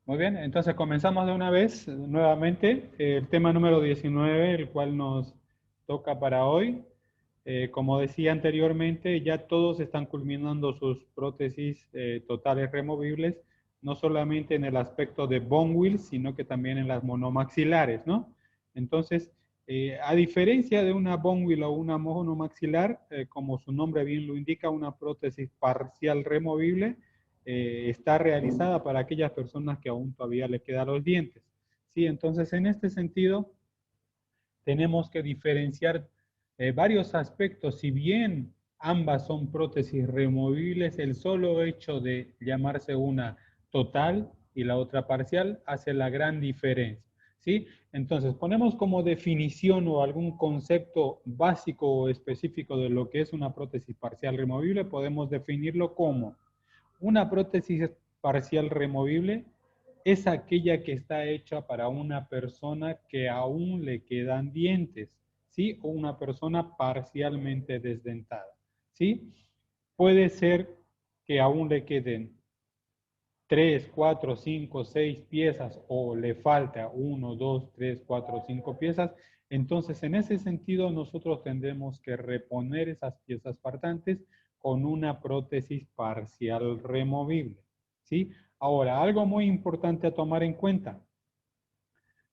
Muy bien, entonces comenzamos de una vez nuevamente el tema número 19, el cual nos toca para hoy. Como decía anteriormente, ya todos están culminando sus prótesis totales removibles, no solamente en el aspecto de bone wheels, sino que también en las monomaxilares, ¿no? Entonces, a diferencia de una bone wheel o una monomaxilar, como su nombre bien lo indica, una prótesis parcial removible, está realizada para aquellas personas que aún todavía le quedan los dientes. Sí, entonces en este sentido tenemos que diferenciar varios aspectos. Si bien ambas son prótesis removibles, el solo hecho de llamarse una total y la otra parcial hace la gran diferencia. ¿Sí? Entonces, ponemos como definición o algún concepto básico o específico de lo que es una prótesis parcial removible, podemos definirlo como una prótesis parcial removible es aquella que está hecha para una persona que aún le quedan dientes, ¿sí? O una persona parcialmente desdentada, ¿sí? Puede ser que aún le queden 3, 4, 5, 6 piezas o le falta 1, 2, 3, 4, 5 piezas. Entonces, en ese sentido, nosotros tendremos que reponer esas piezas faltantes con una prótesis parcial removible, ¿sí? Ahora, algo muy importante a tomar en cuenta.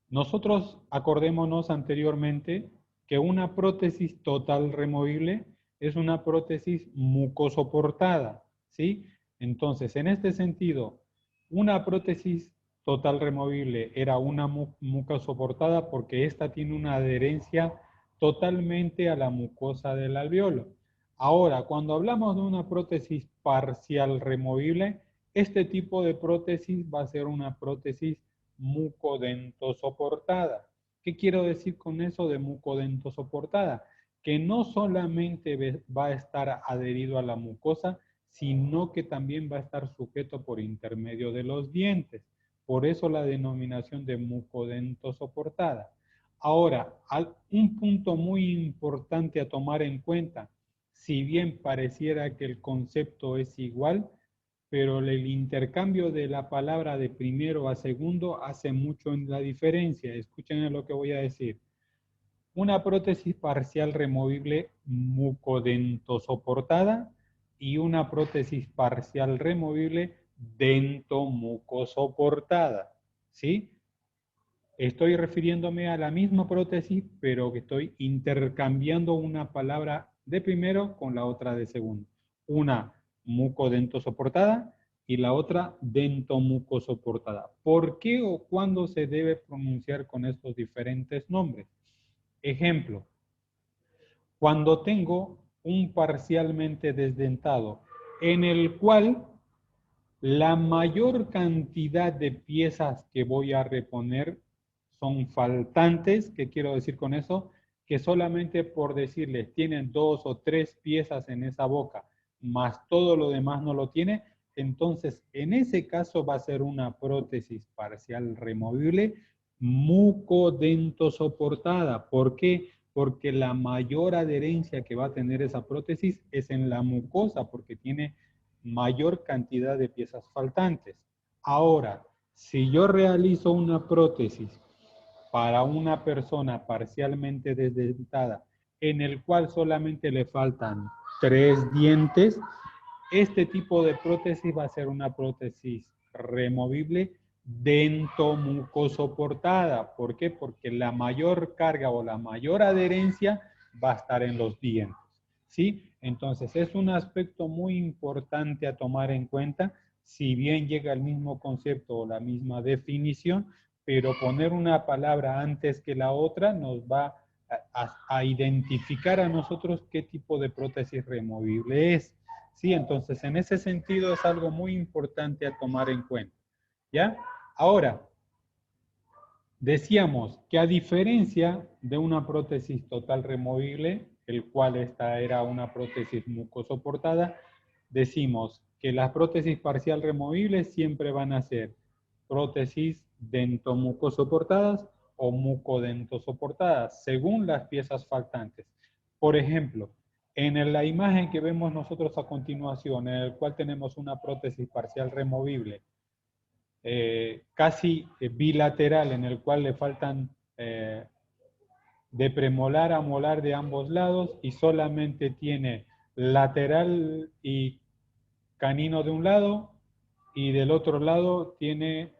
Nosotros acordémonos anteriormente que una prótesis total removible es una prótesis mucosoportada, ¿sí? Entonces, en este sentido, una prótesis total removible era una mucosa soportada porque ésta tiene una adherencia totalmente a la mucosa del alveolo. Ahora, cuando hablamos de una prótesis parcial removible, este tipo de prótesis va a ser una prótesis mucodentosoportada. ¿Qué quiero decir con eso de mucodentosoportada? Que no solamente va a estar adherido a la mucosa, sino que también va a estar sujeto por intermedio de los dientes. Por eso la denominación de mucodentosoportada. Ahora, un punto muy importante a tomar en cuenta, si bien pareciera que el concepto es igual, pero el intercambio de la palabra de primero a segundo hace mucho en la diferencia. Escuchen lo que voy a decir. Una prótesis parcial removible mucodentosoportada y una prótesis parcial removible dentomucosoportada. ¿Sí? Estoy refiriéndome a la misma prótesis, pero que estoy intercambiando una palabra de primero con la otra de segundo. Una mucodentosoportada y la otra dentomucosoportada. ¿Por qué o cuándo se debe pronunciar con estos diferentes nombres? Ejemplo, cuando tengo un parcialmente desdentado en el cual la mayor cantidad de piezas que voy a reponer son faltantes. ¿Qué quiero decir con eso? Que solamente por decirles tienen 2 o 3 piezas en esa boca, más todo lo demás no lo tiene. Entonces, en ese caso va a ser una prótesis parcial removible mucodentosoportada. ¿Por qué? Porque la mayor adherencia que va a tener esa prótesis es en la mucosa, porque tiene mayor cantidad de piezas faltantes. Ahora, si yo realizo una prótesis para una persona parcialmente desdentada, en el cual solamente le faltan 3 dientes, este tipo de prótesis va a ser una prótesis removible dentomucosoportada. ¿Por qué? Porque la mayor carga o la mayor adherencia va a estar en los dientes. ¿Sí? Entonces, es un aspecto muy importante a tomar en cuenta, si bien llega el mismo concepto o la misma definición, pero poner una palabra antes que la otra nos va a identificar a nosotros qué tipo de prótesis removible es. Sí, entonces en ese sentido es algo muy importante a tomar en cuenta. ¿Ya? Ahora, decíamos que a diferencia de una prótesis total removible, el cual esta era una prótesis mucosoportada, decimos que las prótesis parcial removibles siempre van a ser prótesis dentomucosoportadas o mucodentosoportadas, según las piezas faltantes. Por ejemplo, en la imagen que vemos nosotros a continuación, en el cual tenemos una prótesis parcial removible casi bilateral, en el cual le faltan de premolar a molar de ambos lados y solamente tiene lateral y canino de un lado y del otro lado tiene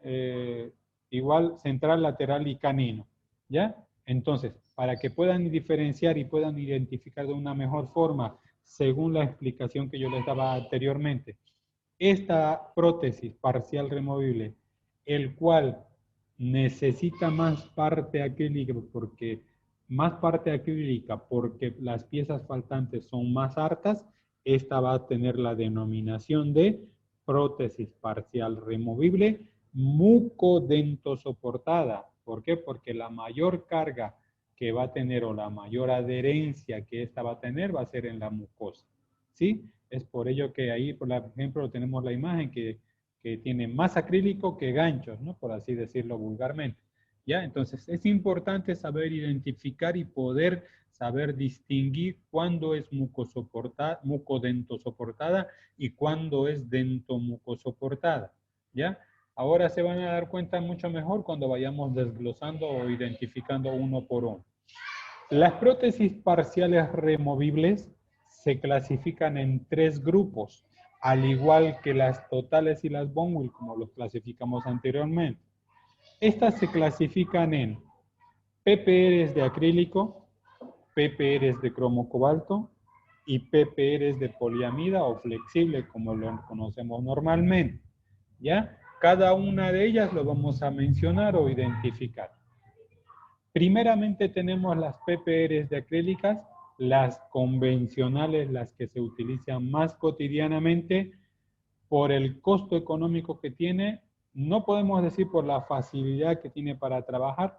igual central, lateral y canino, ¿ya? Entonces, para que puedan diferenciar y puedan identificar de una mejor forma, según la explicación que yo les daba anteriormente, esta prótesis parcial removible, el cual necesita más parte acrílica porque las piezas faltantes son más hartas, esta va a tener la denominación de prótesis parcial removible mucodentosoportada. ¿Por qué? Porque la mayor carga que va a tener o la mayor adherencia que esta va a tener va a ser en la mucosa. ¿Sí? Es por ello que ahí, por ejemplo, tenemos la imagen que tiene más acrílico que ganchos, ¿no? Por así decirlo vulgarmente. ¿Ya? Entonces, es importante saber identificar y poder saber distinguir cuándo es mucodentosoportada y cuándo es dentomucosoportada. ¿Ya? Ahora se van a dar cuenta mucho mejor cuando vayamos desglosando o identificando uno por uno. Las prótesis parciales removibles se clasifican en 3 grupos, al igual que las totales y las bone wheel, como los clasificamos anteriormente. Estas se clasifican en PPRs de acrílico, PPRs de cromo cobalto y PPRs de poliamida o flexible, como lo conocemos normalmente. ¿Ya? Cada una de ellas lo vamos a mencionar o identificar. Primeramente tenemos las PPRs de acrílicas, las convencionales, las que se utilizan más cotidianamente por el costo económico que tiene. No podemos decir por la facilidad que tiene para trabajar,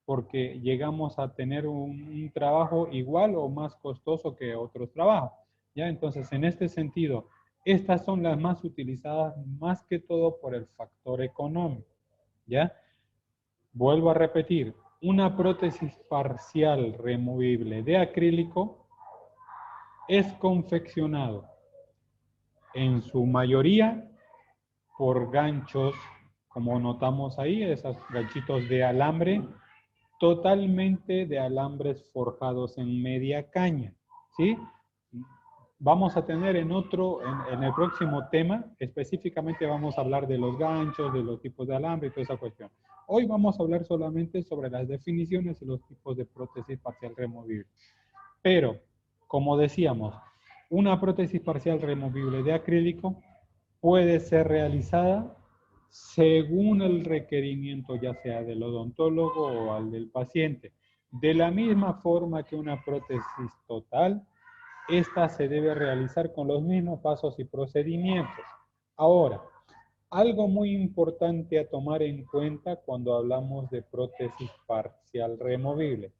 porque llegamos a tener un trabajo igual o más costoso que otros trabajos. ¿Ya? Entonces, en este sentido, estas son las más utilizadas más que todo por el factor económico. ¿Ya? Vuelvo a repetir, una prótesis parcial removible de acrílico es confeccionado en su mayoría por ganchos, como notamos ahí, esos ganchitos de alambre, totalmente de alambres forjados en media caña, ¿sí? Vamos a tener en el próximo tema, específicamente vamos a hablar de los ganchos, de los tipos de alambre y toda esa cuestión. Hoy vamos a hablar solamente sobre las definiciones y los tipos de prótesis parcial removible. Pero, como decíamos, una prótesis parcial removible de acrílico puede ser realizada según el requerimiento, ya sea del odontólogo o al del paciente. De la misma forma que una prótesis total, esta se debe realizar con los mismos pasos y procedimientos. Ahora, algo muy importante a tomar en cuenta cuando hablamos de prótesis parcial removible.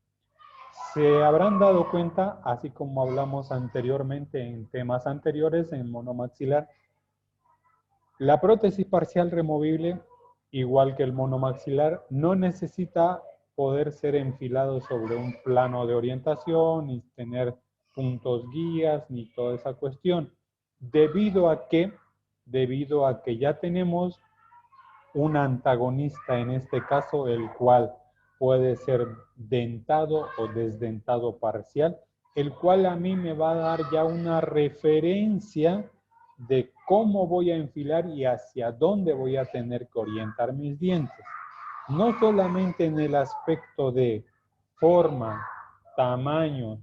Se habrán dado cuenta, así como hablamos anteriormente en temas anteriores en monomaxilar, la prótesis parcial removible, igual que el monomaxilar, no necesita poder ser enfilado sobre un plano de orientación, ni tener puntos guías, ni toda esa cuestión, debido a que ya tenemos un antagonista, en este caso, el cual puede ser dentado o desdentado parcial, el cual a mí me va a dar ya una referencia de cómo voy a enfilar y hacia dónde voy a tener que orientar mis dientes. No solamente en el aspecto de forma, tamaño,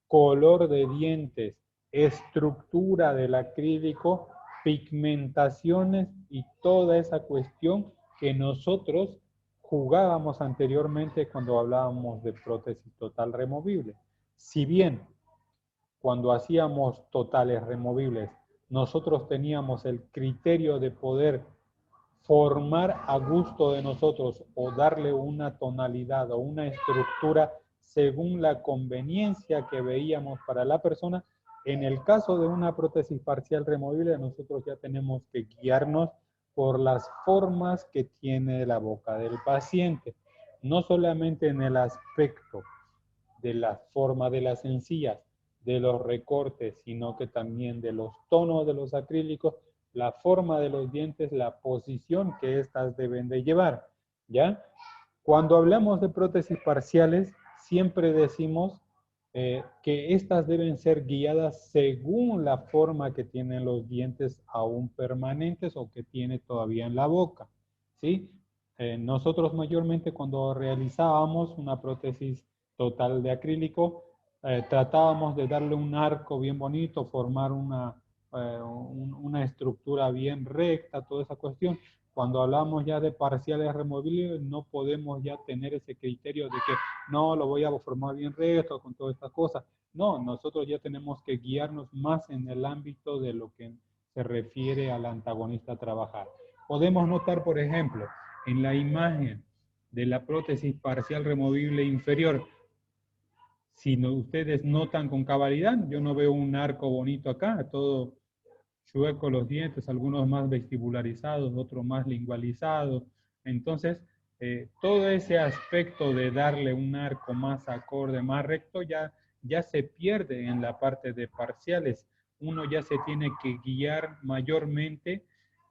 color de dientes, estructura del acrílico, pigmentaciones y toda esa cuestión que nosotros jugábamos anteriormente cuando hablábamos de prótesis total removible. Si bien cuando hacíamos totales removibles, nosotros teníamos el criterio de poder formar a gusto de nosotros o darle una tonalidad o una estructura según la conveniencia que veíamos para la persona. En el caso de una prótesis parcial removible, nosotros ya tenemos que guiarnos por las formas que tiene la boca del paciente, no solamente en el aspecto de la forma de las encías, de los recortes, sino que también de los tonos de los acrílicos, la forma de los dientes, la posición que éstas deben de llevar, ¿ya? Cuando hablamos de prótesis parciales, siempre decimos que éstas deben ser guiadas según la forma que tienen los dientes aún permanentes o que tiene todavía en la boca, ¿sí? Nosotros mayormente cuando realizábamos una prótesis total de acrílico, tratábamos de darle un arco bien bonito, formar una estructura bien recta, toda esa cuestión. Cuando hablamos ya de parciales removibles, no podemos ya tener ese criterio de que no, lo voy a formar bien recto con todas estas cosas. No, nosotros ya tenemos que guiarnos más en el ámbito de lo que se refiere al antagonista a trabajar. Podemos notar, por ejemplo, en la imagen de la prótesis parcial removible inferior, si no, ustedes notan con cabalidad, yo no veo un arco bonito acá, todo chueco los dientes, algunos más vestibularizados, otros más lingualizados. Entonces, todo ese aspecto de darle un arco más acorde, más recto, ya se pierde en la parte de parciales. Uno ya se tiene que guiar mayormente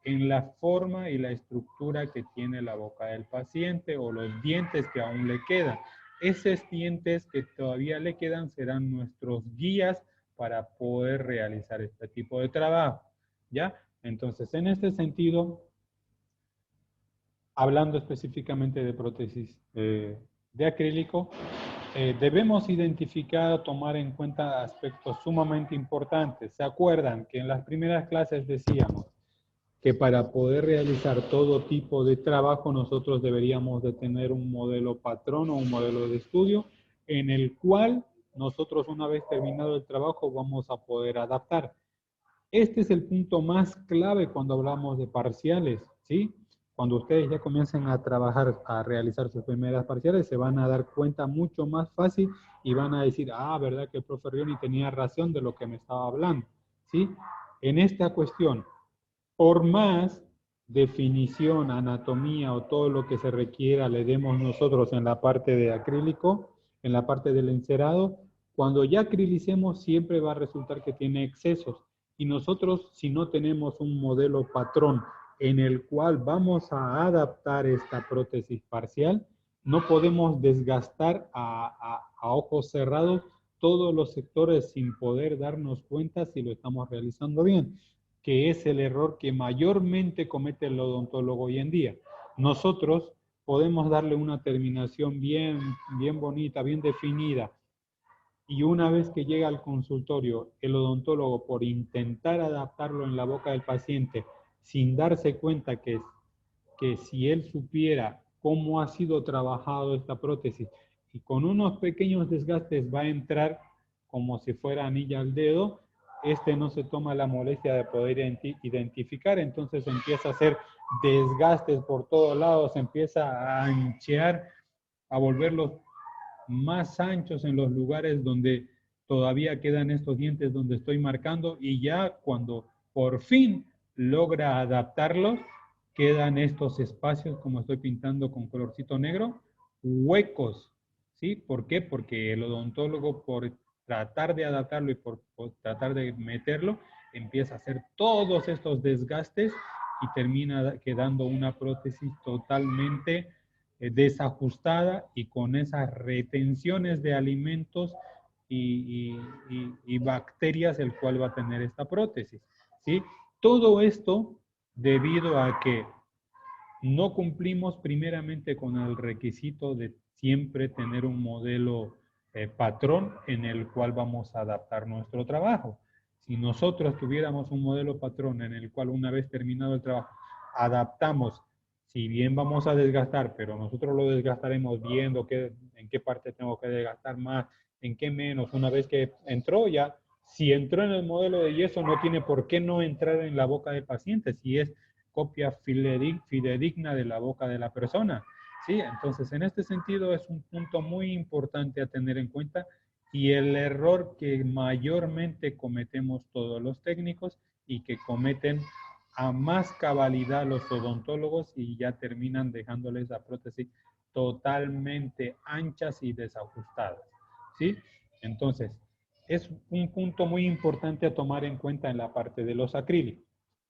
en la forma y la estructura que tiene la boca del paciente o los dientes que aún le quedan. Esos dientes que todavía le quedan serán nuestros guías para poder realizar este tipo de trabajo, ¿ya? Entonces, en este sentido, hablando específicamente de prótesis de acrílico, debemos identificar, tomar en cuenta aspectos sumamente importantes. ¿Se acuerdan que en las primeras clases decíamos que para poder realizar todo tipo de trabajo nosotros deberíamos de tener un modelo patrón o un modelo de estudio en el cual nosotros una vez terminado el trabajo vamos a poder adaptar? Este es el punto más clave cuando hablamos de parciales, ¿sí? Cuando ustedes ya comiencen a trabajar, a realizar sus primeras parciales, se van a dar cuenta mucho más fácil y van a decir, ah, ¿verdad que el profe Rioni tenía razón de lo que me estaba hablando? ¿Sí? En esta cuestión, por más definición, anatomía o todo lo que se requiera le demos nosotros en la parte de acrílico, en la parte del encerado, cuando ya acrilicemos siempre va a resultar que tiene excesos. Y nosotros, si no tenemos un modelo patrón en el cual vamos a adaptar esta prótesis parcial, no podemos desgastar a ojos cerrados todos los sectores sin poder darnos cuenta si lo estamos realizando bien, que es el error que mayormente comete el odontólogo hoy en día. Nosotros podemos darle una terminación bien bonita, bien definida, y una vez que llega al consultorio, el odontólogo, por intentar adaptarlo en la boca del paciente, sin darse cuenta que si él supiera cómo ha sido trabajado esta prótesis y con unos pequeños desgastes va a entrar como si fuera anilla al dedo, este no se toma la molestia de poder identificar, entonces empieza a hacer desgastes por todos lados, empieza a anchear, a volverlos más anchos en los lugares donde todavía quedan estos dientes donde estoy marcando, y ya cuando por fin logra adaptarlos, quedan estos espacios, como estoy pintando con colorcito negro, huecos, ¿sí? ¿Por qué? Porque el odontólogo, por tratar de adaptarlo y por tratar de meterlo, empieza a hacer todos estos desgastes y termina quedando una prótesis totalmente desajustada y con esas retenciones de alimentos y bacterias el cual va a tener esta prótesis, ¿sí? Todo esto debido a que no cumplimos primeramente con el requisito de siempre tener un modelo patrón en el cual vamos a adaptar nuestro trabajo. Si nosotros tuviéramos un modelo patrón en el cual una vez terminado el trabajo adaptamos, si bien vamos a desgastar, pero nosotros lo desgastaremos viendo en qué parte tengo que desgastar más, en qué menos, una vez que entró ya, si entró en el modelo de yeso no tiene por qué no entrar en la boca del paciente, si es copia fidedigna de la boca de la persona. ¿Sí? Entonces, en este sentido es un punto muy importante a tener en cuenta y el error que mayormente cometemos todos los técnicos y que cometen a más cabalidad los odontólogos y ya terminan dejándoles la prótesis totalmente anchas y desajustadas. ¿Sí? Entonces, es un punto muy importante a tomar en cuenta en la parte de los acrílicos.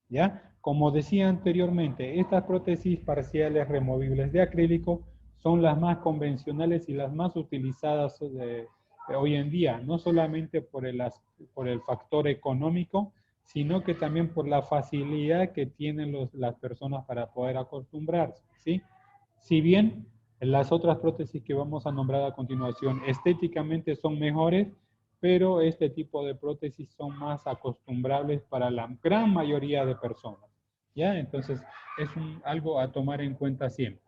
¿Ya? Como decía anteriormente, estas prótesis parciales removibles de acrílico son las más convencionales y las más utilizadas hoy en día, no solamente por el factor económico, sino que también por la facilidad que tienen las personas para poder acostumbrarse, ¿sí? Si bien las otras prótesis que vamos a nombrar a continuación estéticamente son mejores, pero este tipo de prótesis son más acostumbrables para la gran mayoría de personas, ¿ya? Entonces, es algo a tomar en cuenta siempre.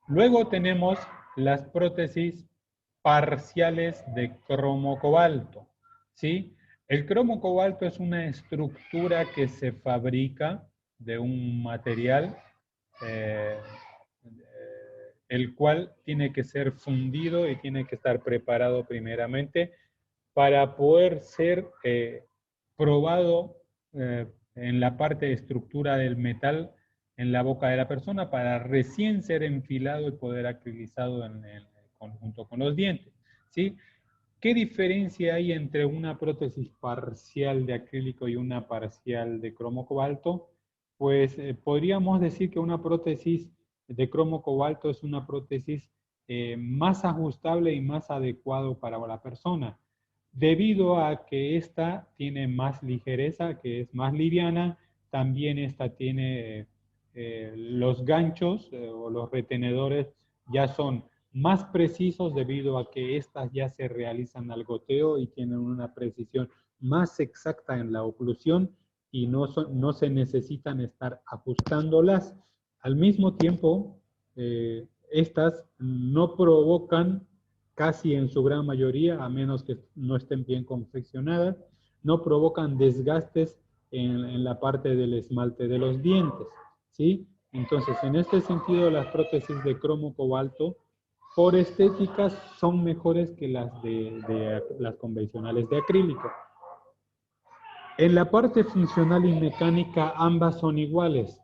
Luego tenemos las prótesis parciales de cromo cobalto, ¿sí? El cromo cobalto es una estructura que se fabrica de un material eh, el cual tiene que ser fundido y tiene que estar preparado primeramente para poder ser probado en la parte de estructura del metal en la boca de la persona para recién ser enfilado y poder acrilizado en el conjunto con los dientes, ¿sí? ¿Qué diferencia hay entre una prótesis parcial de acrílico y una parcial de cromo cobalto? Pues podríamos decir que una prótesis de cromo cobalto es una prótesis más ajustable y más adecuado para la persona, debido a que esta tiene más ligereza, que es más liviana, también esta tiene los ganchos o los retenedores ya son más precisos debido a que estas ya se realizan al goteo y tienen una precisión más exacta en la oclusión y no se necesitan estar ajustándolas. Al mismo tiempo, estas no provocan casi en su gran mayoría, a menos que no estén bien confeccionadas, no provocan desgastes en la parte del esmalte de los dientes, ¿sí? Entonces, en este sentido, las prótesis de cromo cobalto por estéticas son mejores que las convencionales de acrílico. En la parte funcional y mecánica ambas son iguales,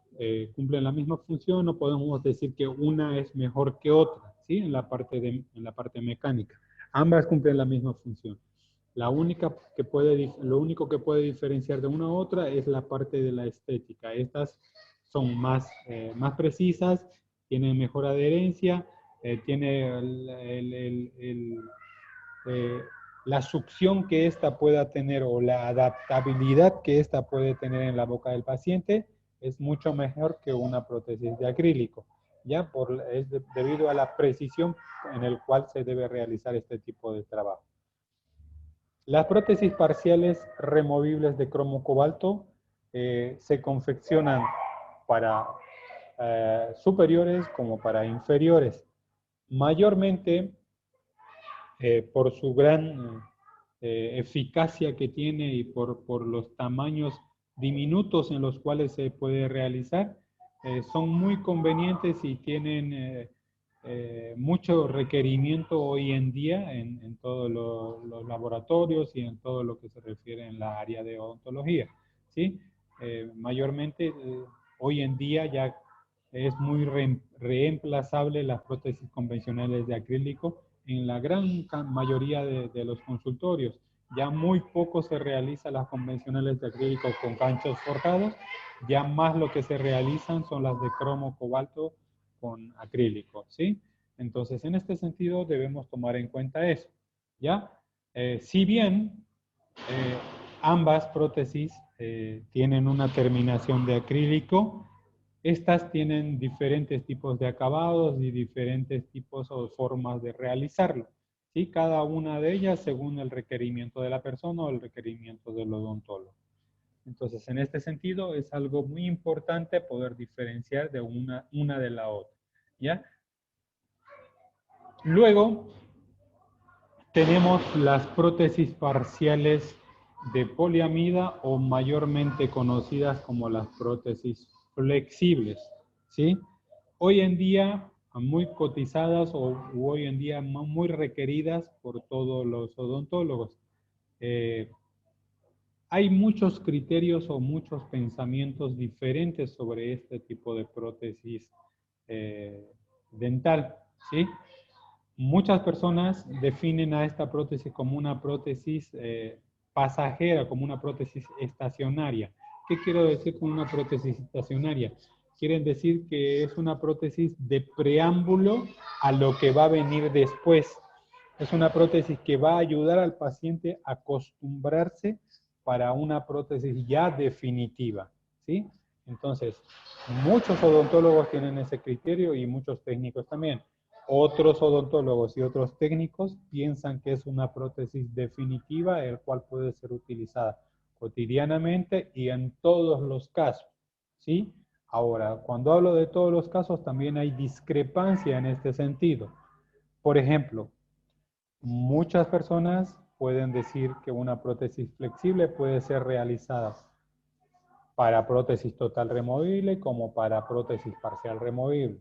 cumplen la misma función, no podemos decir que una es mejor que otra, ¿sí? En la parte mecánica. Ambas cumplen la misma función. Lo único que puede diferenciar de una a otra es la parte de la estética. Estas son más precisas, tienen mejor adherencia, tiene eh, la succión que ésta pueda tener o la adaptabilidad que ésta puede tener en la boca del paciente es mucho mejor que una prótesis de acrílico, ya debido a la precisión en el cual se debe realizar este tipo de trabajo. Las prótesis parciales removibles de cromo cobalto se confeccionan para superiores como para inferiores. Mayormente por su gran eficacia que tiene y por los tamaños diminutos en los cuales se puede realizar, son muy convenientes y tienen mucho requerimiento hoy en día en todos los laboratorios y en todo lo que se refiere en la área de odontología, ¿sí? Mayormente hoy en día ya es muy reemplazable las prótesis convencionales de acrílico en la gran mayoría de los consultorios. Ya muy poco se realiza las convencionales de acrílico con ganchos forjados, ya más lo que se realizan son las de cromo cobalto con acrílico, ¿sí? Entonces, en este sentido debemos tomar en cuenta eso, ¿ya? Si bien eh, ambas prótesis tienen una terminación de acrílico, estas tienen diferentes tipos de acabados y diferentes tipos o formas de realizarlo, ¿sí? Cada una de ellas según el requerimiento de la persona o el requerimiento del odontólogo. Entonces, en este sentido, es algo muy importante poder diferenciar de una de la otra, ¿ya? Luego, tenemos las prótesis parciales de poliamida o mayormente conocidas como las prótesis flexibles, ¿sí? Hoy en día muy cotizadas o hoy en día muy requeridas por todos los odontólogos. Hay muchos criterios o muchos pensamientos diferentes sobre este tipo de prótesis dental, ¿sí? Muchas personas definen a esta prótesis como una prótesis pasajera, como una prótesis estacionaria. ¿Qué quiero decir con una prótesis estacionaria? Quieren decir que es una prótesis de preámbulo a lo que va a venir después. Es una prótesis que va a ayudar al paciente a acostumbrarse para una prótesis ya definitiva, ¿sí? Entonces, muchos odontólogos tienen ese criterio y muchos técnicos también. Otros odontólogos y otros técnicos piensan que es una prótesis definitiva, el cual puede ser utilizada cotidianamente y en todos los casos, ¿sí? Ahora, cuando hablo de todos los casos, también hay discrepancia en este sentido. Por ejemplo, muchas personas pueden decir que una prótesis flexible puede ser realizada para prótesis total removible como para prótesis parcial removible.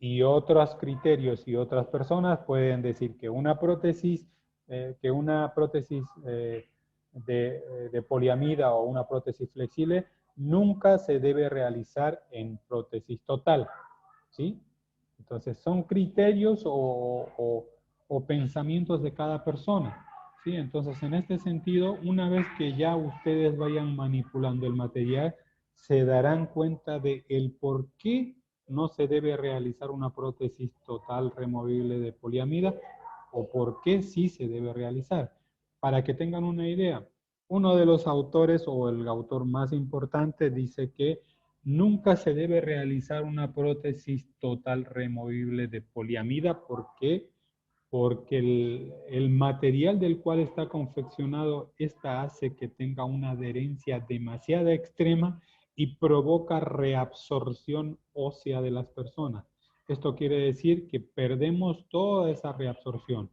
Y otros criterios y otras personas pueden decir que una prótesis, de poliamida o una prótesis flexible nunca se debe realizar en prótesis total, ¿sí? Entonces son criterios o pensamientos de cada persona, ¿sí? Entonces en este sentido, una vez que ya ustedes vayan manipulando el material, se darán cuenta de el por qué no se debe realizar una prótesis total removible de poliamida o por qué sí se debe realizar. Para que tengan una idea, uno de los autores o el autor más importante dice que nunca se debe realizar una prótesis total removible de poliamida. ¿Por qué? Porque el material del cual está confeccionado, esta hace que tenga una adherencia demasiado extrema y provoca reabsorción ósea de las personas. Esto quiere decir que perdemos toda esa reabsorción.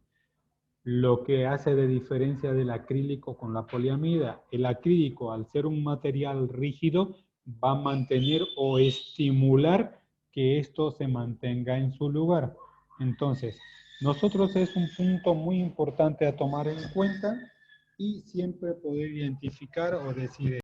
Lo que hace de diferencia del acrílico con la poliamida, el acrílico, al ser un material rígido, va a mantener o estimular que esto se mantenga en su lugar. Entonces, nosotros es un punto muy importante a tomar en cuenta y siempre poder identificar o decir.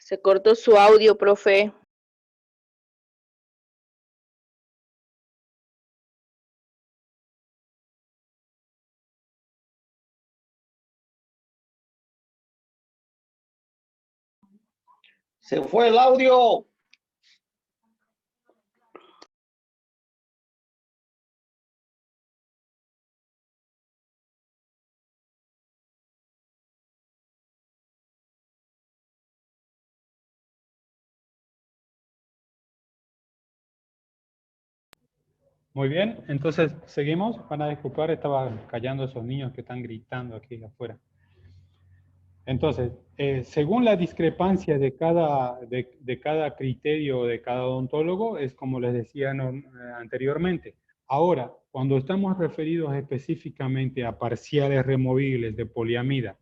Se cortó su audio, profe. Se fue el audio. Muy bien, entonces seguimos. Van a disculpar, estaba callando esos niños que están gritando aquí afuera. Entonces, según la discrepancia de cada criterio de cada odontólogo, es como les decía anteriormente. Ahora, cuando estamos referidos específicamente a parciales removibles de poliamida,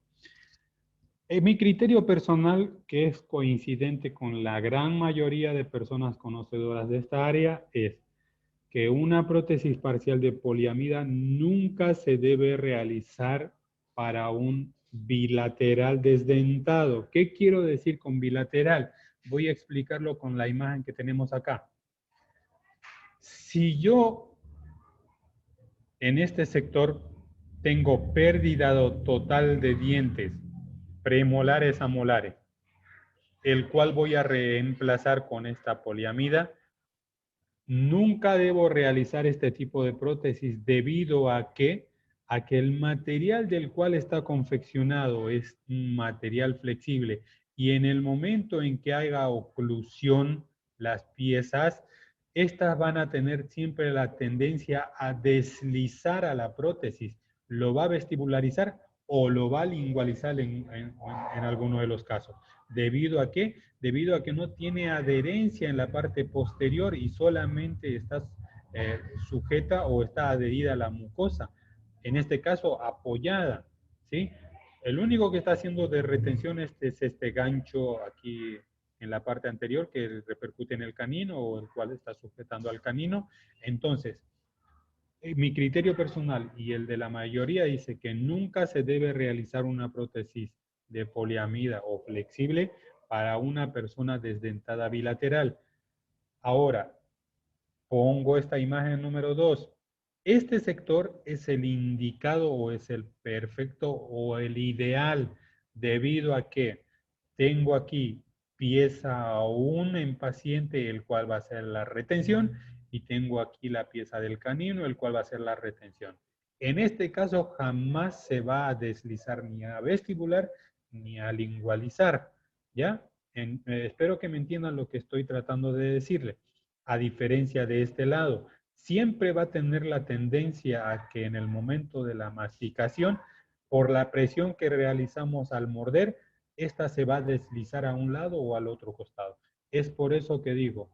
mi criterio personal, que es coincidente con la gran mayoría de personas conocedoras de esta área, es que una prótesis parcial de poliamida nunca se debe realizar para un bilateral desdentado. ¿Qué quiero decir con bilateral? Voy a explicarlo con la imagen que tenemos acá. Si yo en este sector tengo pérdida total de dientes, premolares a molares, el cual voy a reemplazar con esta poliamida, nunca debo realizar este tipo de prótesis debido a que el material del cual está confeccionado es un material flexible y en el momento en que haga oclusión las piezas, estas van a tener siempre la tendencia a deslizar a la prótesis. Lo va a vestibularizar o lo va a lingualizar en alguno de los casos. ¿Debido a qué? Debido a que no tiene adherencia en la parte posterior y solamente está sujeta o está adherida a la mucosa, en este caso apoyada, ¿sí? El único que está haciendo de retención es este gancho aquí en la parte anterior que repercute en el canino o el cual está sujetando al canino. Entonces, mi criterio personal y el de la mayoría dice que nunca se debe realizar una prótesis de poliamida o flexible para una persona desdentada bilateral. Ahora, pongo esta imagen número 2. Este sector es el indicado o es el perfecto o el ideal debido a que tengo aquí pieza 1 en paciente, el cual va a ser la retención, y tengo aquí la pieza del canino, el cual va a ser la retención. En este caso jamás se va a deslizar ni a vestibular ni a lingualizar, ¿ya? Espero que me entiendan lo que estoy tratando de decirle. A diferencia de este lado, siempre va a tener la tendencia a que en el momento de la masticación, por la presión que realizamos al morder, esta se va a deslizar a un lado o al otro costado. Es por eso que digo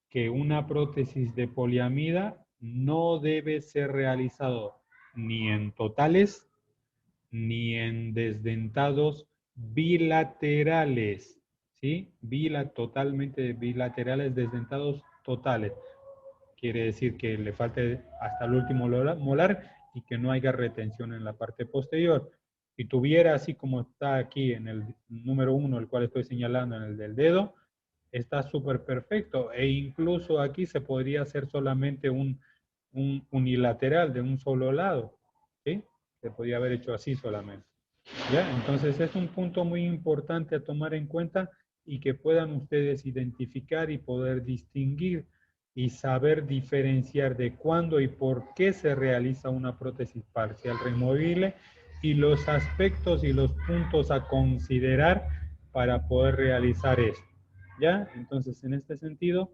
que una prótesis de poliamida no debe ser realizado ni en totales ni en desdentados bilaterales, ¿sí? Totalmente bilaterales, desdentados totales. Quiere decir que le falte hasta el último molar y que no haya retención en la parte posterior. Si tuviera así como está aquí en el número 1, el cual estoy señalando en el del dedo, está súper perfecto. E incluso aquí se podría hacer solamente un unilateral de un solo lado, ¿sí? Se podría haber hecho así solamente. ¿Ya? Entonces es un punto muy importante a tomar en cuenta y que puedan ustedes identificar y poder distinguir y saber diferenciar de cuándo y por qué se realiza una prótesis parcial removible y los aspectos y los puntos a considerar para poder realizar esto. ¿Ya? Entonces, en este sentido,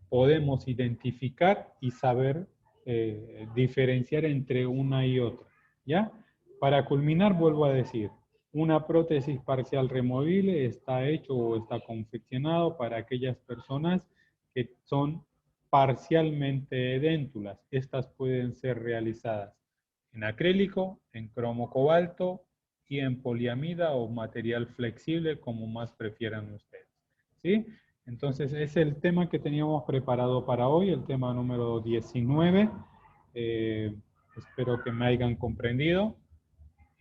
podemos identificar y saber diferenciar entre una y otra. ¿Ya? Para culminar, vuelvo a decir, una prótesis parcial removible está hecho o está confeccionado para aquellas personas que son parcialmente edéntulas. Estas pueden ser realizadas en acrílico, en cromo cobalto y en poliamida o material flexible, como más prefieran ustedes. ¿Sí? Entonces, es el tema que teníamos preparado para hoy, el tema número 19. Espero que me hayan comprendido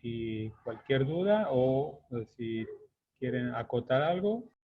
y cualquier duda o si quieren acotar algo,